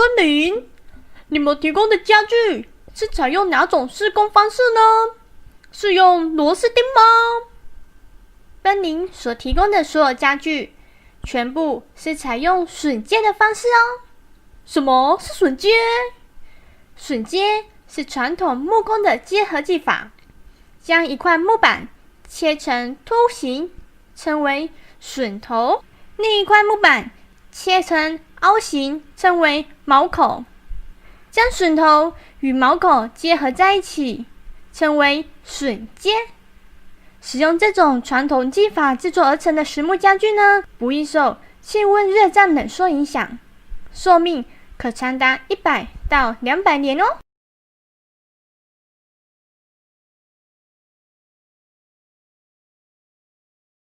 奔林，你们提供的家具是采用哪种施工方式呢？是用螺丝钉吗？奔林所提供的所有家具，全部是采用榫接的方式哦。什么是榫接？榫接是传统木工的结合技法，将一块木板切成凸形，称为榫头；另一块木板切成凹形，称为毛口。将榫头与毛口结合在一起，称为榫接。使用这种传统技法制作而成的实木家具呢，不易受气温、热胀、冷缩影响，寿命可长达100到200年哦。